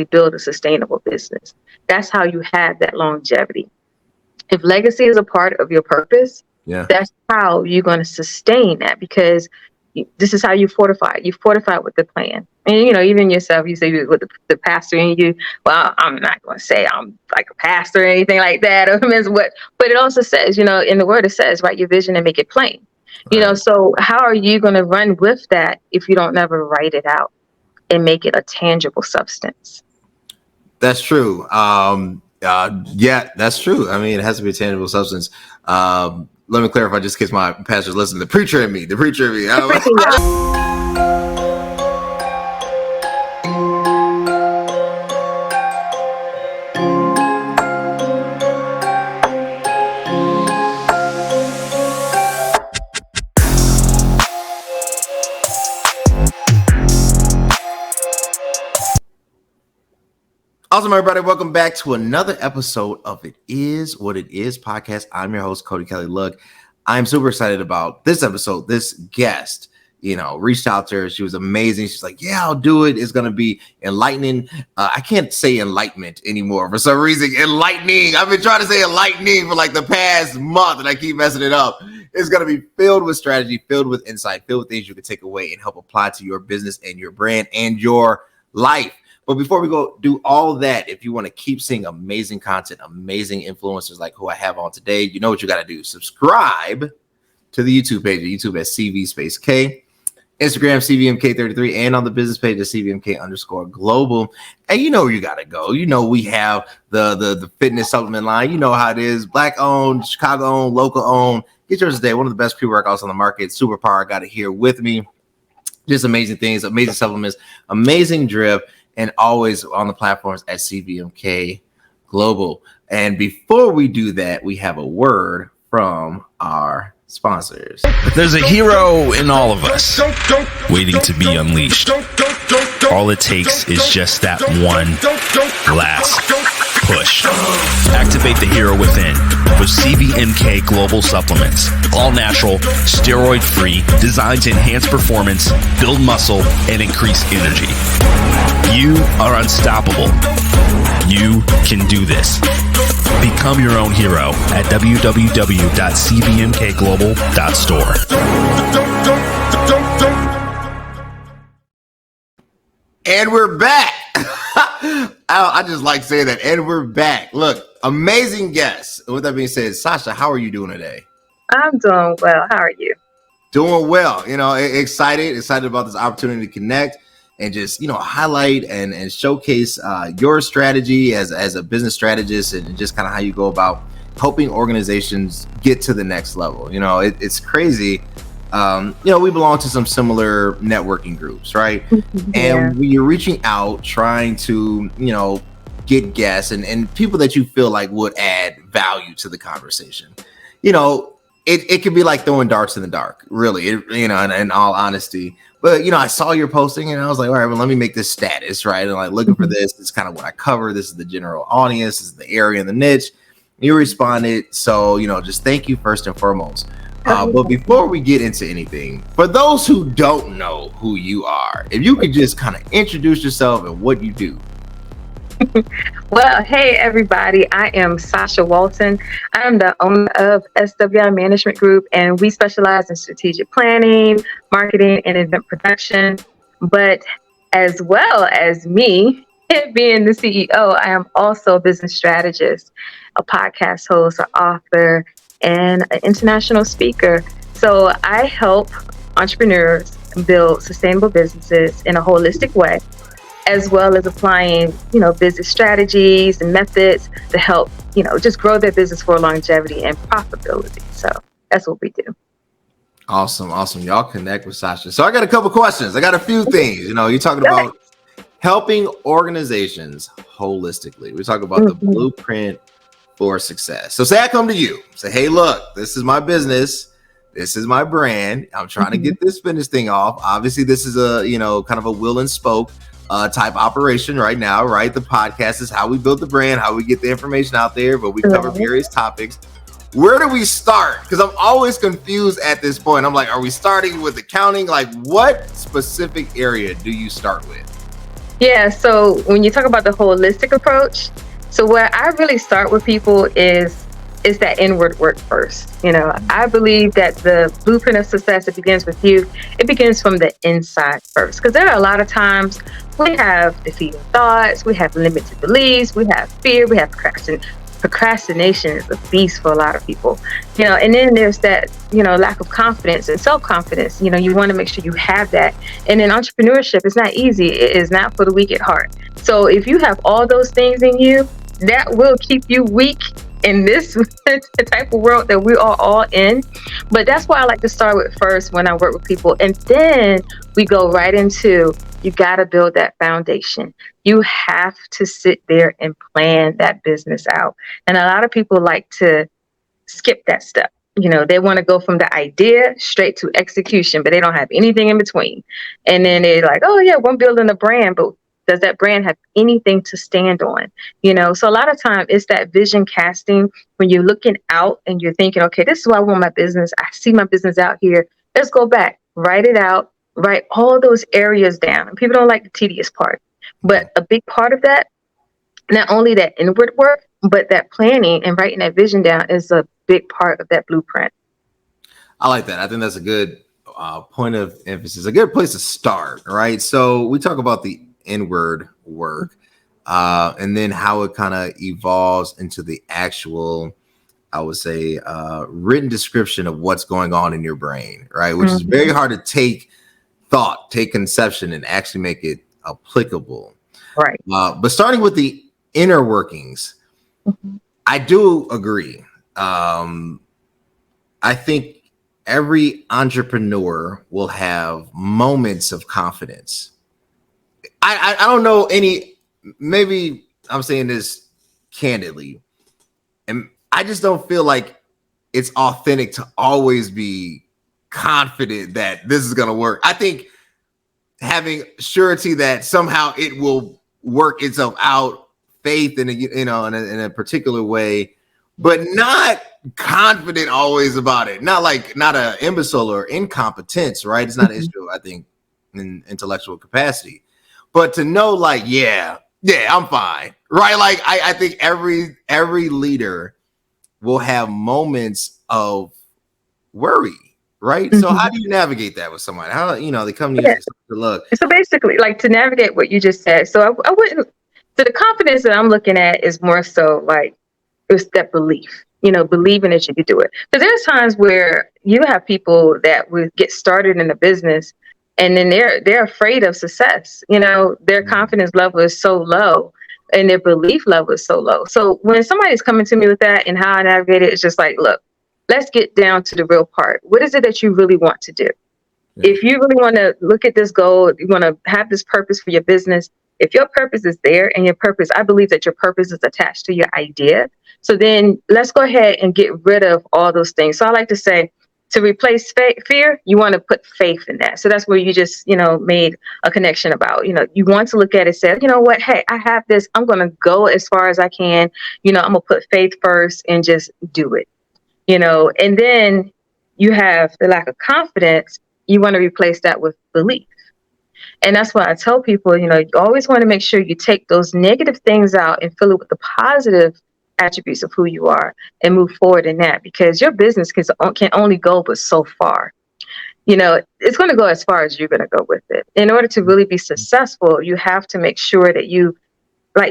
build a sustainable business. That's how you have that longevity. If legacy is a part of your purpose, that's how you're going to sustain that, because this is how you fortify. You fortify with the plan. And, even yourself, you say with the pastor and you, well, I'm not going to say I'm like a pastor or anything like that. But it also says, in the word, it says, write your vision and make it plain. Right. So how are you going to run with that if you don't never write it out and make it a tangible substance? That's true. Yeah, that's true. I mean, it has to be a tangible substance. Let me clarify, just in case my pastors listen. The preacher in me. Awesome, everybody. Welcome back to another episode of It Is What It Is podcast. I'm your host, Cody Kelly. Look, I'm super excited about this episode. This guest, reached out to her. She was amazing. She's like, yeah, I'll do it. It's going to be enlightening. I can't say enlightenment anymore for some reason. Enlightening. I've been trying to say enlightening for like the past month and I keep messing it up. It's going to be filled with strategy, filled with insight, filled with things you can take away and help apply to your business and your brand and your life. But before we go do all that, if you want to keep seeing amazing content, amazing influencers like who I have on today, you know what you got to do. Subscribe to the YouTube page, YouTube at CV space K, Instagram CVMK33, and on the business page at CVMK_global. And you know where you got to go. We have the fitness supplement line. You know how it is. Black owned, Chicago owned, local owned. Get yours today. One of the best pre-workouts on the market. Superpower got it here with me. Just amazing things, amazing supplements, amazing drip. And always on the platforms at CVMK Global. And before we do that, we have a word from our sponsors. There's a hero in all of us waiting to be unleashed. All it takes is just that one last push. Activate the hero within with CVMK Global Supplements. All natural, steroid-free, designed to enhance performance, build muscle, and increase energy. You are unstoppable. You can do this. Become your own hero at www.cvmkglobal.store. And we're back. I just like saying that. And we're back. Look, amazing guests. With that being said, Sasha, how are you doing today? I'm doing well. How are you? Doing well. Excited about this opportunity to connect and just, highlight and showcase your strategy as a business strategist and just kind of how you go about helping organizations get to the next level. It's crazy. We belong to some similar networking groups, right? And when you're reaching out, trying to, get guests and people that you feel like would add value to the conversation, it can be like throwing darts in the dark, really, in all honesty. But, I saw your posting and I was like, all right, well, let me make this status, right? And like looking for this. It's kind of what I cover. This is the general audience. This is the area and the niche. You responded. So, just thank you first and foremost. But before we get into anything, for those who don't know who you are, if you could just kind of introduce yourself and what you do. Well, hey, everybody. I am Sasha Walton. I'm the owner of SWI Management Group, and we specialize in strategic planning, marketing, and event production. But as well as me being the CEO, I am also a business strategist, a podcast host, an author, and an international speaker. So I help entrepreneurs build sustainable businesses in a holistic way, as well as applying, business strategies and methods to help, just grow their business for longevity and profitability. So that's what we do. Awesome. Y'all connect with Sasha. So I got a couple questions. I got a few things. You're talking about helping organizations holistically. We're talking about the blueprint for success. So say I come to you, say, hey, look, this is my business. This is my brand. I'm trying to get this fitness thing off. Obviously, this is a, kind of a will and spoke type operation right now, right? The podcast is how we build the brand, how we get the information out there, but we cover various topics. Where do we start? Because I'm always confused at this point. I'm like, are we starting with accounting? Like, what specific area do you start with? Yeah, so when you talk about the holistic approach, so where I really start with people is that inward work first. I believe that the blueprint of success, it begins with you. It begins from the inside first. Because there are a lot of times we have defeating thoughts, we have limited beliefs, we have fear, we have procrastination is a beast for a lot of people. And then there's that, lack of confidence and self-confidence. You want to make sure you have that. And in entrepreneurship, it's not easy. It is not for the weak at heart. So if you have all those things in you, that will keep you weak in this type of world that we are all in. But that's why I like to start with first when I work with people. And then we go right into, you got to build that foundation. You have to sit there and plan that business out. And a lot of people like to skip that step. They want to go from the idea straight to execution, but they don't have anything in between. And then they're like, oh yeah, we're building a brand, but does that brand have anything to stand on? So a lot of time it's that vision casting when you're looking out and you're thinking, okay, this is why I want my business. I see my business out here. Let's go back, write it out, write all those areas down. And people don't like the tedious part, but a big part of that, not only that inward work, but that planning and writing that vision down is a big part of that blueprint. I like that. I think that's a good point of emphasis, a good place to start, right? So we talk about the inward work and then how it kind of evolves into the actual, I would say, written description of what's going on in your brain, right? Which is very hard to take conception and actually make it applicable. Right. But starting with the inner workings, I do agree. I think every entrepreneur will have moments of confidence. I don't know any, maybe I'm saying this candidly, and I just don't feel like it's authentic to always be confident that this is going to work. I think having surety that somehow it will work itself out, faith in a particular way, but not confident always about it. Not a imbecile or incompetence, right? It's not an issue, I think, in intellectual capacity, but to know like, yeah, I'm fine, right? Like I think every leader will have moments of worry, right? So how do you navigate that with somebody? How, they come to you to look. So basically, like, to navigate what you just said. So I wouldn't. So the confidence that I'm looking at is more so like it's that belief. Believing that you could do it. Because there's times where you have people that would get started in a business, and then they're afraid of success. Their confidence level is so low, and their belief level is so low. So when somebody's coming to me with that, and how I navigate it, it's just like, look, let's get down to the real part. What is it that you really want to do? Yeah. If you really want to look at this goal, you want to have this purpose for your business. If your purpose is there, and your purpose, I believe that your purpose is attached to your idea. So then let's go ahead and get rid of all those things. So I like to say, to replace fear, you want to put faith in that. So that's where you just, made a connection about, you want to look at it, say, you know what, hey, I have this, I'm going to go as far as I can. I'm going to put faith first and just do it, and then you have the lack of confidence. You want to replace that with belief. And that's why I tell people, you always want to make sure you take those negative things out and fill it with the positive attributes of who you are and move forward in that, because your business can only go but so far. It's going to go as far as you're going to go with it. In order to really be successful, you have to make sure that you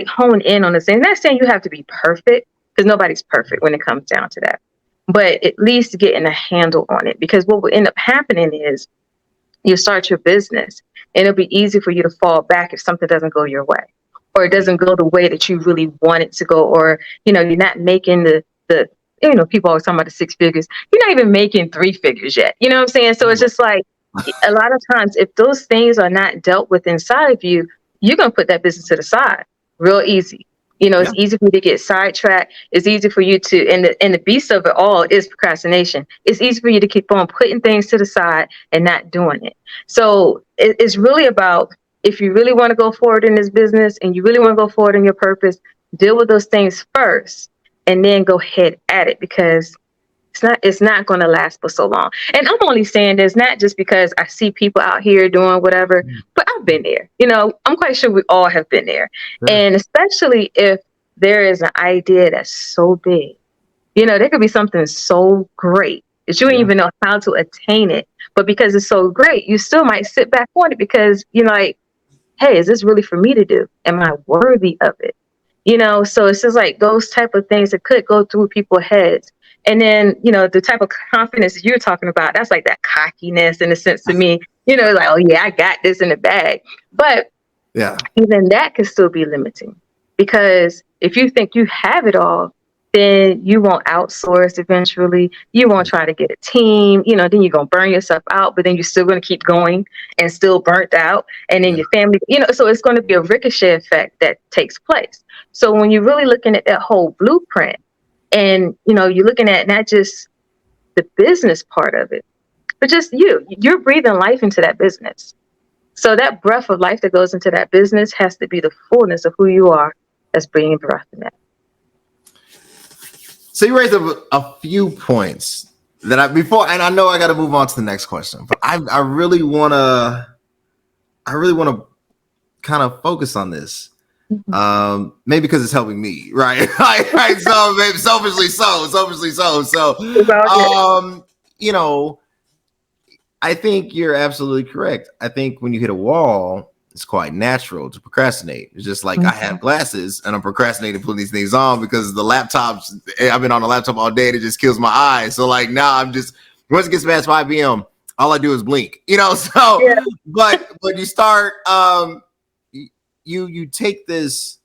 hone in on this. And not saying you have to be perfect, because nobody's perfect when it comes down to that, but at least getting a handle on it. Because what will end up happening is you start your business, and it'll be easy for you to fall back if something doesn't go your way, or it doesn't go the way that you really want it to go, or, you're not making the people always talking about the 6 figures. You're not even making 3 figures yet. You know what I'm saying? So it's just like, a lot of times, if those things are not dealt with inside of you, you're going to put that business to the side real easy. It's easy for you to get sidetracked. It's easy for you to, and the beast of it all is procrastination. It's easy for you to keep on putting things to the side and not doing it. So it's really about, if you really want to go forward in this business and you really want to go forward in your purpose, deal with those things first and then go ahead at it, because it's not going to last for so long. And I'm only saying this not just because I see people out here doing whatever, but I I've been there. I'm quite sure we all have been there. Sure. And especially if there is an idea that's so big, there could be something so great that you don't even know how to attain it. But because it's so great, you still might sit back on it because you're like, hey, is this really for me to do? Am I worthy of it? So it's just like those type of things that could go through people's heads. And then, the type of confidence you're talking about, that's like that cockiness in a sense to me, like, oh yeah, I got this in the bag. But even that can still be limiting, because if you think you have it all, then you won't outsource eventually. You won't try to get a team, then you're going to burn yourself out, but then you're still going to keep going and still burnt out. And then your family, so it's going to be a ricochet effect that takes place. So when you're really looking at that whole blueprint and, you're looking at not just the business part of it, but just you're breathing life into that business. So that breath of life that goes into that business has to be the fullness of who you are that's bringing breath in that. So you raised up a few points that and I know I got to move on to the next question, but I really want to kind of focus on this. Maybe because it's helping me, right? Right. So maybe selfishly so. I think you're absolutely correct. I think when you hit a wall, it's quite natural to procrastinate. It's just like I have glasses and I'm procrastinating putting these things on because the laptops, I've been on the laptop all day and it just kills my eyes. So like now I'm just, once it gets past 5 p.m., all I do is blink, but you start, you take this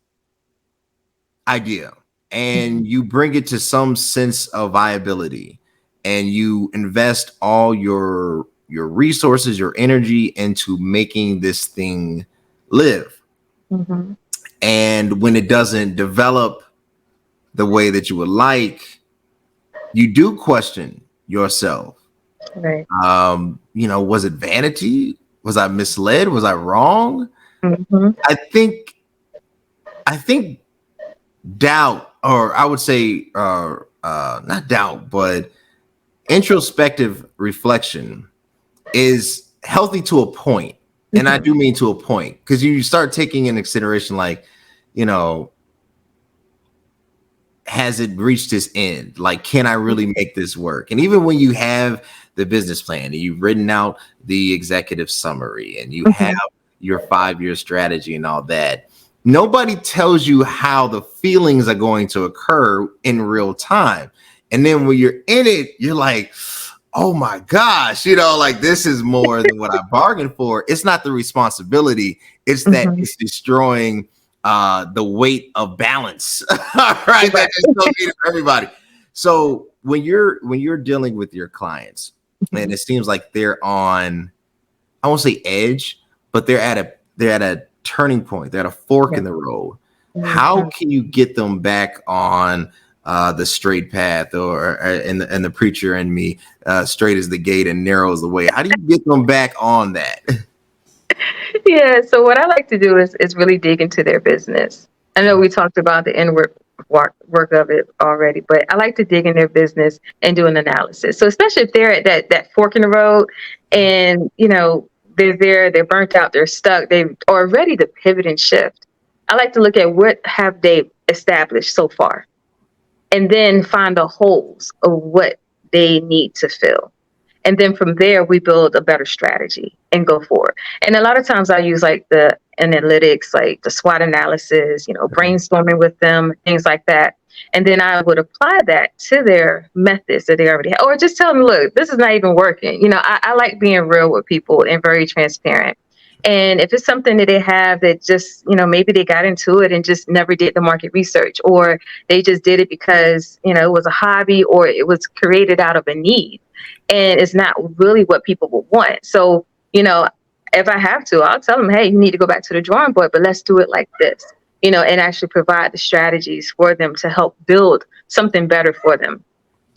idea and you bring it to some sense of viability and you invest all your resources, your energy into making this thing live. And when it doesn't develop the way that you would like, you do question yourself. Right. Was it vanity? Was I misled? Was I wrong? I think doubt, or I would say not doubt, but introspective reflection is healthy to a point. And I do mean to a point, because you start taking in consideration, like, has it reached its end? Like, can I really make this work? And even when you have the business plan and you've written out the executive summary and you have your 5-year strategy and all that, nobody tells you how the feelings are going to occur in real time. And then when you're in it, you're like, oh my gosh, like this is more than what I bargained for. It's not the responsibility. It's that it's destroying the weight of balance, right? That is so needed for everybody. So when you're dealing with your clients and it seems like they're on, I won't say edge, but they're at a turning point. They're at a fork in the road. How can you get them back on the straight path, or and the preacher in me, straight is the gate and narrow is the way? How do you get them back on that? Yeah. So what I like to do is really dig into their business. I know we talked about the inward work of it already, but I like to dig in their business and do an analysis. So especially if they're at that fork in the road and, they're there, they're burnt out, they're stuck, they are ready to pivot and shift. I like to look at what have they established so far, and then find the holes of what they need to fill. And then from there, we build a better strategy and go forward. And a lot of times I use like the analytics, like the SWOT analysis, brainstorming with them, things like that. And then I would apply that to their methods that they already have, or just tell them, look, this is not even working. I like being real with people and very transparent. And if it's something that they have that just, maybe they got into it and just never did the market research, or they just did it because, it was a hobby, or it was created out of a need, and it's not really what people would want. So, if I have to, I'll tell them, hey, you need to go back to the drawing board, but let's do it like this, and actually provide the strategies for them to help build something better for them.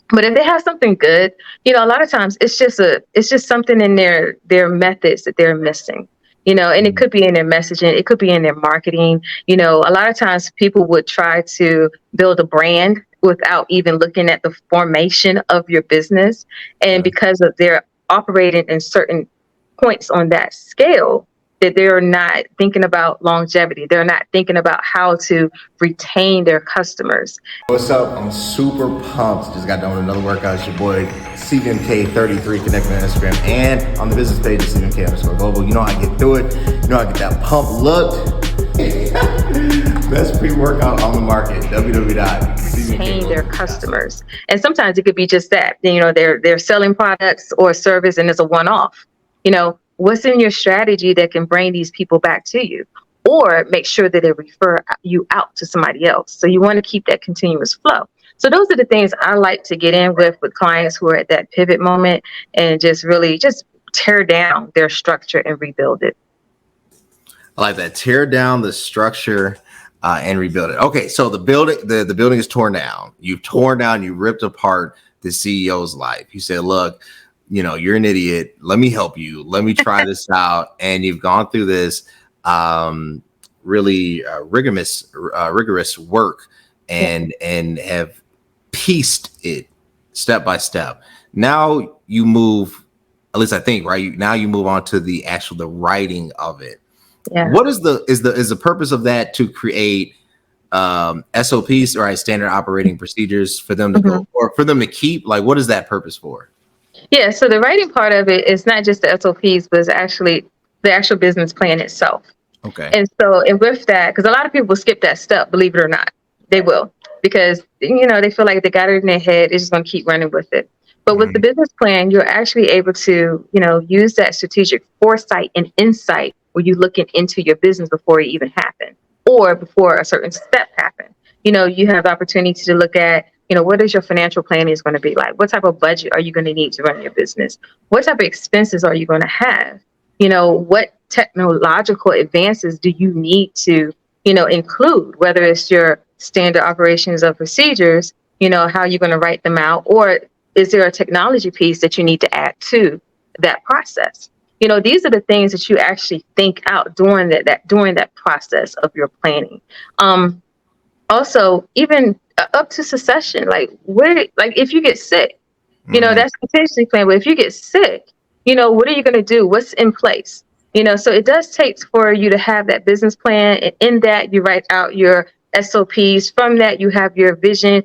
But if they have something good, a lot of times it's just something in their methods that they're missing. And it could be in their messaging, it could be in their marketing. A lot of times people would try to build a brand without even looking at the formation of your business. And because of their operating in certain points on that scale, that they're not thinking about longevity. They're not thinking about how to retain their customers. What's up? I'm super pumped. Just got done with another workout. It's your boy CVMK33. Connect me on Instagram and on the business page at CVMK_global. You know how I get through it. You know how I get that pump looked. Best pre-workout on the market. Retain their customers. And sometimes it could be just that. You know, they're selling products or service and it's a one-off. You know, what's in your strategy that can bring these people back to you? Or make sure that they refer you out to somebody else. So you want to keep that continuous flow. So those are the things I like to get in with clients who are at that pivot moment and just really just tear down their structure and rebuild it. I like that. Tear down the structure and rebuild it. Okay, so the building is torn down. You've torn down, you ripped apart the CEO's life. You said, look, you know, you're an idiot. Let me help you. Let me try this out. And you've gone through this really rigorous work and have pieced it step by step. Now you move, at least I think, right? Now you move on to the writing of it. Yeah. What is the purpose of that? To create SOPs, right? Standard operating procedures for them to go, or for them to keep? Like, what is that purpose for? Yeah, so the writing part of it is not just the SOPs, but it's actually the actual business plan itself. Okay. And so, and with that, because a lot of people skip that step, believe it or not, they will, because, you know, they feel like they got it in their head, they're just going to keep running with it. But with the business plan, you're actually able to, you know, use that strategic foresight and insight when you're looking into your business before it even happened or before a certain step happened. You know, you have the opportunity to look at, you know, what is your financial planning is going to be like? What type of budget are you going to need to run your business? What type of expenses are you going to have? You know, what technological advances do you need to, you know, include, whether it's your standard operations or procedures, you know, how you're going to write them out, or is there a technology piece that you need to add to that process? You know, these are the things that you actually think out during that process of your planning. Also, even up to succession, like if you get sick, you know, that's contingency plan. But if you get sick, you know, what are you going to do? What's in place? You know, so it does take for you to have that business plan. And in that, you write out your SOPs. From that, you have your vision.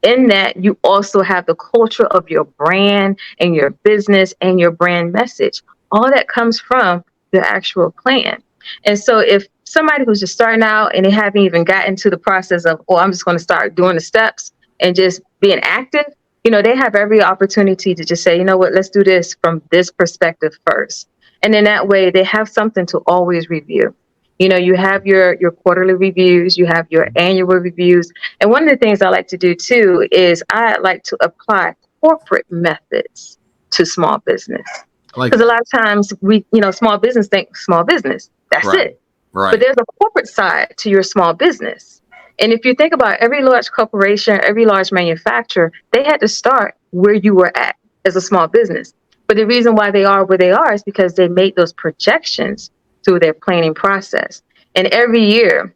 In that, you also have the culture of your brand and your business and your brand message. All that comes from the actual plan. And so if somebody who's just starting out and they haven't even gotten to the process of, oh, I'm just going to start doing the steps and just being active, you know, they have every opportunity to just say, you know what, let's do this from this perspective first. And then that way they have something to always review. You know, you have your quarterly reviews, you have your annual reviews. And one of the things I like to do too is I like to apply corporate methods to small business. Because a lot of times we, you know, small business think small business, that's it. Right. But there's a corporate side to your small business. And if you think about every large corporation, every large manufacturer, they had to start where you were at as a small business. But the reason why they are where they are is because they made those projections through their planning process. And every year,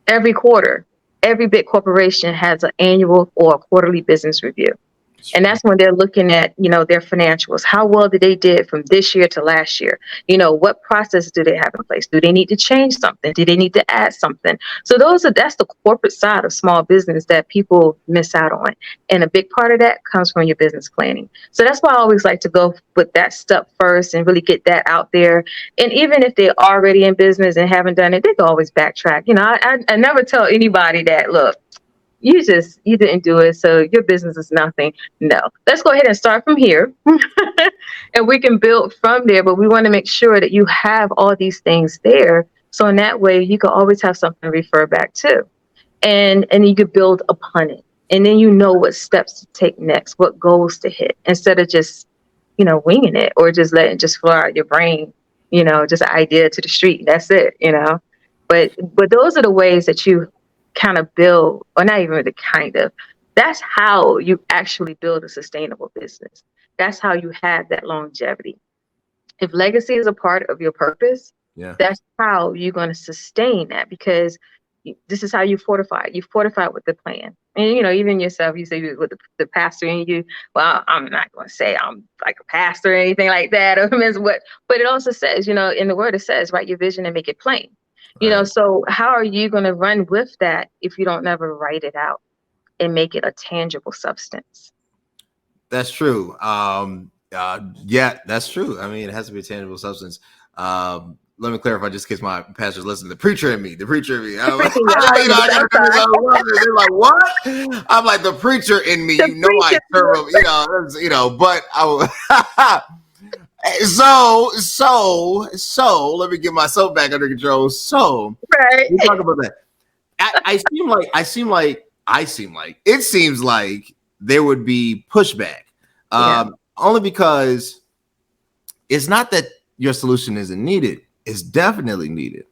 every quarter, every big corporation has an annual or a quarterly business review. And that's when they're looking at, you know, their financials. How well did they did from this year to last year? You know, what process do they have in place? Do they need to change something? Do they need to add something? So that's the corporate side of small business that people miss out on. And a big part of that comes from your business planning. So that's why I always like to go with that step first and really get that out there. And even if they're already in business and haven't done it, they can always backtrack. You know, I never tell anybody that, look, you didn't do it, so your business is nothing. No, let's go ahead and start from here and we can build from there. But we want to make sure that you have all these things there. So in that way, you can always have something to refer back to, and you could build upon it. And then you know what steps to take next, what goals to hit, instead of just, you know, winging it or just letting it just flow out your brain, you know, just an idea to the street. That's it, you know. But those are the ways that you kind of build, or not even the kind of, that's how you actually build a sustainable business. That's how you have that longevity. If legacy is a part of your purpose, that's how you're going to sustain that, because this is how you fortify. You fortify with the plan. And, even yourself, you say with the pastor and you, well, I'm not going to say I'm like a pastor or anything like that. But it also says, in the word, it says, write your vision and make it plain. Right. So how are you going to run with that if you don't never write it out and make it a tangible substance? That's true. Yeah, that's true. I mean, it has to be a tangible substance. Let me clarify, just in case my pastors listen. The preacher in me. They're like, what? I'm like, the preacher in me. I serve him. But so let me get myself back under control. So right. we talk about that. It seems like there would be pushback. Only because it's not that your solution isn't needed. It's definitely needed.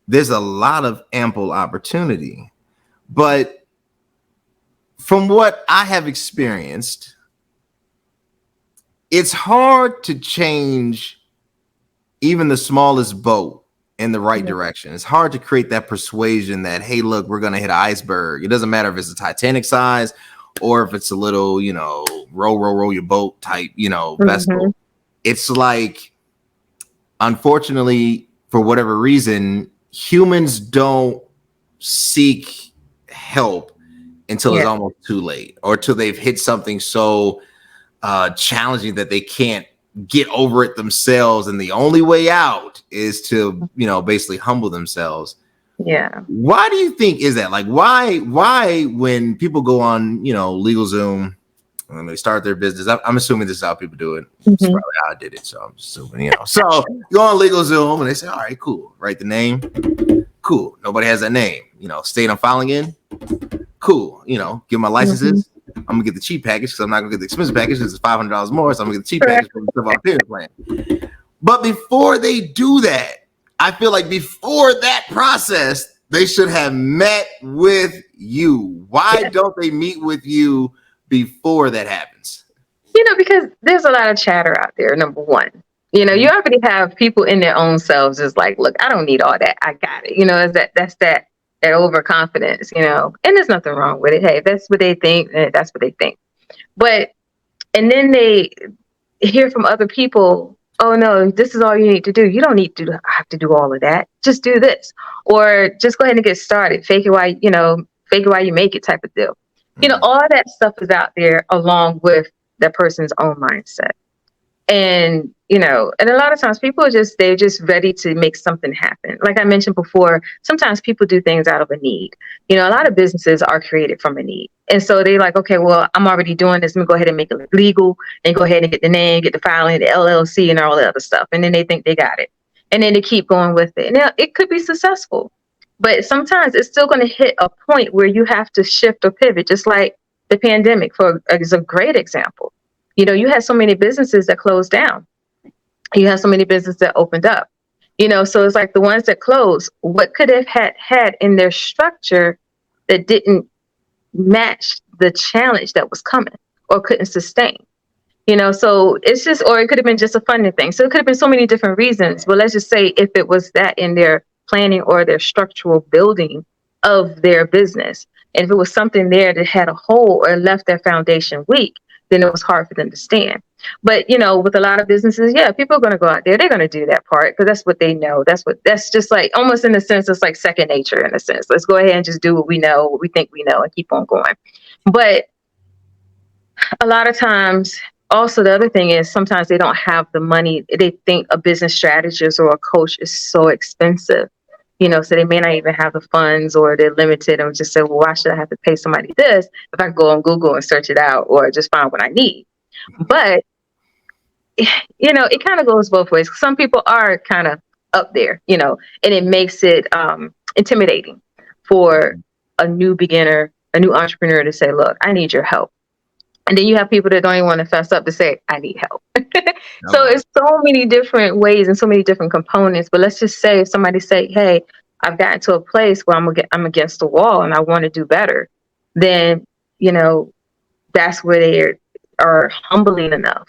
There's a lot of ample opportunity. But from what I have experienced, it's hard to change even the smallest boat in the right direction. It's hard to create that persuasion that, hey, look, we're going to hit an iceberg. It doesn't matter if it's a Titanic size or if it's a little, row your boat type, vessel. It's like, unfortunately, for whatever reason, humans don't seek help until it's almost too late, or till they've hit something so challenging that they can't get over it themselves. And the only way out is to, basically humble themselves. Yeah. Why do you think is that? Like, why when people go on, LegalZoom and they start their business, I'm assuming this is how people do it. It's probably how I did it. So I'm assuming, so you go on LegalZoom and they say, all right, cool. Write the name. Cool. Nobody has that name. State I'm filing in. Cool. Give my licenses. I'm gonna get the cheap package because I'm not gonna get the expensive package because it's $500 more. So I'm gonna get the cheap package for the stuff on the payment plan. But before they do that, I feel like before that process, they should have met with you. Why don't they meet with you before that happens? Because there's a lot of chatter out there, number one. You already have people in their own selves just like, look, I don't need all that. I got it. That's that overconfidence, and there's nothing wrong with it. Hey, if that's what they think, that's what they think. And then they hear from other people, oh no, this is all you need to do. You don't need to have to do all of that. Just do this, or just go ahead and get started. Fake it while you make it type of deal. All that stuff is out there along with that person's own mindset. And, and a lot of times people they're just ready to make something happen. Like I mentioned before, sometimes people do things out of a need. A lot of businesses are created from a need. And so they're like, okay, well, I'm already doing this. Let me go ahead and make it legal and go ahead and get the name, get the filing, the LLC and all the other stuff. And then they think they got it. And then they keep going with it. Now, it could be successful, but sometimes it's still going to hit a point where you have to shift or pivot, just like the pandemic is a great example. You had so many businesses that closed down. You had so many businesses that opened up. So it's like the ones that closed, what could have had in their structure that didn't match the challenge that was coming or couldn't sustain? So it's just, or it could have been just a funding thing. So it could have been so many different reasons. But let's just say if it was that in their planning or their structural building of their business, and if it was something there that had a hole or left their foundation weak, then it was hard for them to stand. But, with a lot of businesses, people are going to go out there. They're going to do that part because that's what they know. That's just like almost in a sense, it's like second nature in a sense. Let's go ahead and just do what we know, what we think we know, and keep on going. But a lot of times, also the other thing is sometimes they don't have the money. They think a business strategist or a coach is so expensive. So they may not even have the funds, or they're limited and just say, well, why should I have to pay somebody this if I can go on Google and search it out or just find what I need? But, it kind of goes both ways. Some people are kind of up there, and it makes it intimidating for a new beginner, a new entrepreneur to say, look, I need your help. And then you have people that don't even want to fess up to say, I need help. So it's so many different ways and so many different components. But let's just say if somebody say, hey, I've gotten to a place where I'm against the wall and I want to do better, then, that's where they are humbling enough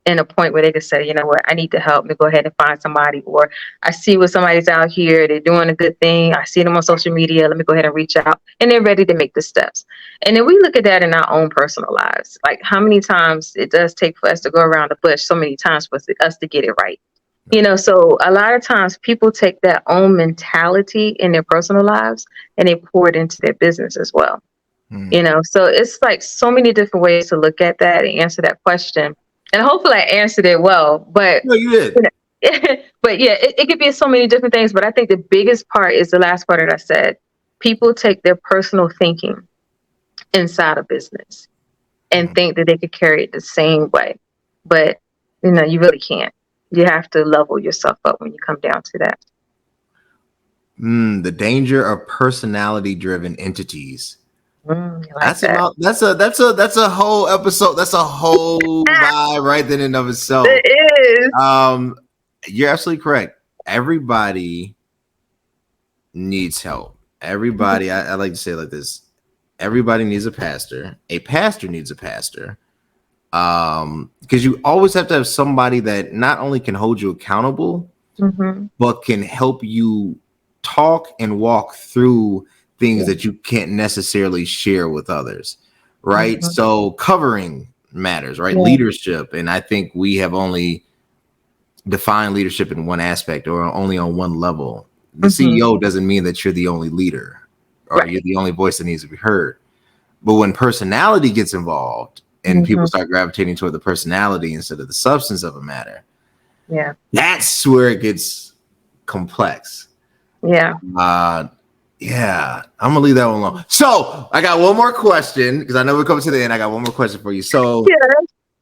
in a point where they can say, you know what, I need to help. Let me go ahead and find somebody. Or I see what somebody's out here, they're doing a good thing. I see them on social media. Let me go ahead and reach out. And they're ready to make the steps. And then we look at that in our own personal lives. Like how many times it does take for us to go around the bush so many times for us to get it right. You know, so a lot of times people take that own mentality in their personal lives and they pour it into their business as well. You know, so it's like so many different ways to look at that and answer that question. And hopefully I answered it well. But No, you did. but yeah, it could be so many different things. But I think the biggest part is the last part that I said. People take their personal thinking inside of business and think that they could carry it the same way. But, you know, you really can't. You have to level yourself up when you come down to that. The danger of personality-driven entities. Like that's a whole episode. That's a whole vibe right then in and of itself. It is. You're absolutely correct. Everybody needs help. Everybody, I like to say it like this. Everybody needs a pastor. A pastor needs a pastor. Because you always have to have somebody that not only can hold you accountable, but can help you talk and walk through things that you can't necessarily share with others, right? So covering matters, right? Leadership. And I think we have only defined leadership in one aspect or only on one level. The CEO doesn't mean that you're the only leader or you're the only voice that needs to be heard. But when personality gets involved and people start gravitating toward the personality instead of the substance of a matter, that's where it gets complex. Yeah, I'm gonna leave that one alone. So I got one more question because I know we're coming to the end. I got one more question for you. So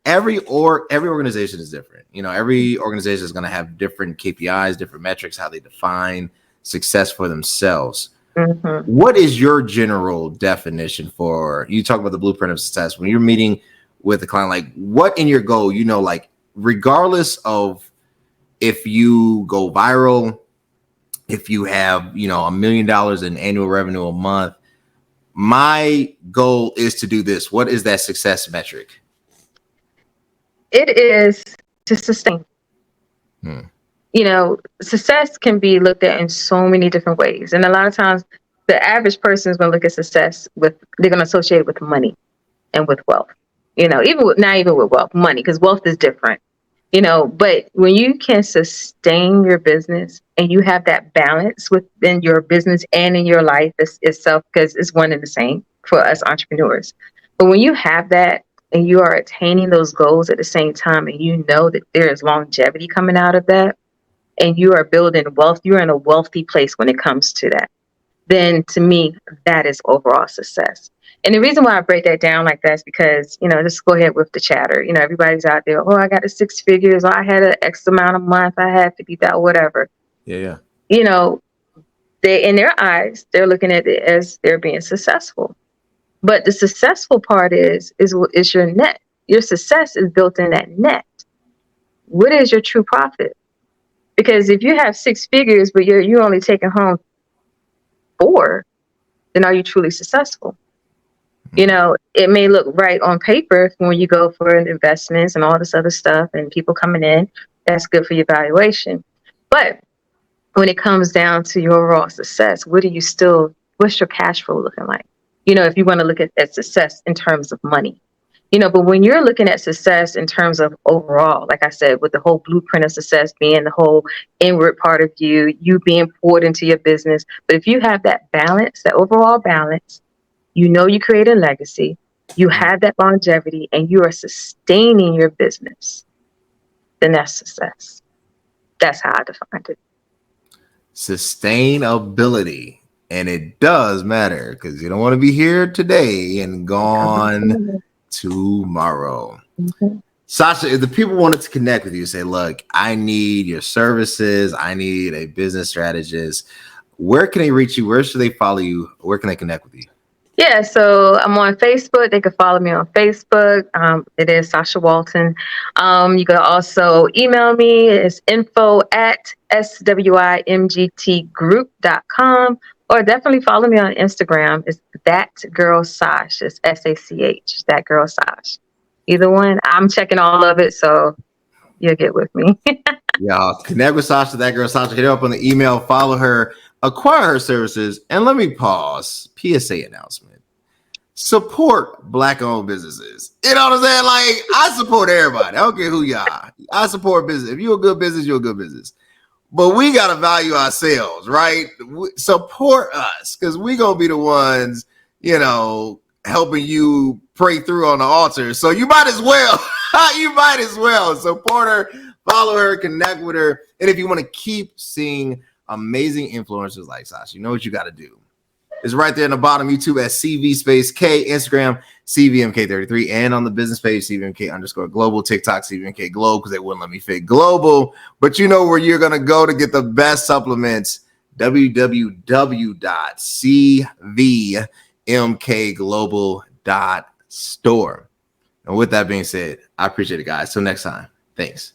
every organization is different. You know, every organization is gonna have different KPIs, different metrics, how they define success for themselves. What is your general definition for, you talk about the blueprint of success when you're meeting with a client, like what in your goal, you know, like regardless of if you go viral, if you have, you know, $1 million in annual revenue a month, my goal is to do this. What is that success metric? It is to sustain. You know, success can be looked at in so many different ways. And a lot of times the average person is going to look at success with, they're going to associate it with money and with wealth. You know, not even with wealth, money, because wealth is different. You know, but when you can sustain your business and you have that balance within your business and in your life itself, because it's one and the same for us entrepreneurs. But when you have that and you are attaining those goals at the same time, and you know that there is longevity coming out of that, and you are building wealth, you're in a wealthy place when it comes to that, then to me, that is overall success. And the reason why I break that down like that is because, you know, just go ahead with the chatter. You know, everybody's out there, oh, I got a 6 figures, or I had an X amount a month, I had 50,000, whatever. Yeah. You know, they, in their eyes, they're looking at it as they're being successful. But the successful part is your net. Your success is built in that net. What is your true profit? Because if you have 6 figures, but you're only taking home 4, then are you truly successful? You know, it may look right on paper when you go for investments and all this other stuff and people coming in, that's good for your valuation. But when it comes down to your overall success, what's your cash flow looking like? You know, if you want to look at success in terms of money, you know, but when you're looking at success in terms of overall, like I said, with the whole blueprint of success being the whole inward part of you being poured into your business. But if you have that balance, that overall balance, you know, you create a legacy, you have that longevity, and you are sustaining your business, then that's success. That's how I defined it. Sustainability. And it does matter because you don't want to be here today and gone tomorrow. Sasha, if the people wanted to connect with you, say, look, I need your services, I need a business strategist, where can they reach you? Where should they follow you? Where can they connect with you? Yeah, so I'm on Facebook. They can follow me on Facebook. It is Sasha Walton. You can also email me. It's info@swimgtgroup.com, or definitely follow me on Instagram. It's That Girl Sash. It's SACH. That Girl Sash. Either one. I'm checking all of it, so you'll get with me. Y'all connect with Sasha, that girl Sasha. Hit her up on the email, follow her, acquire her services, and let me pause. PSA announcement. Support Black-owned businesses. You know what I'm saying? Like, I support everybody. I don't care who you are. I support business. If you're a good business, you're a good business. But we got to value ourselves, right? Support us, because we're going to be the ones, you know, helping you pray through on the altar. So you might as well. Support her, follow her, connect with her. And if you want to keep seeing amazing influencers like Sasha, you know what you got to do. It's right there in the bottom. YouTube at CV space K, Instagram CVMK33, and on the business page CVMK_global, TikTok CVMK Globe, because they wouldn't let me fit global. But you know where you're gonna go to get the best supplements. www.cvmkglobal.store. And with that being said, I appreciate it, guys. Till next time. Thanks.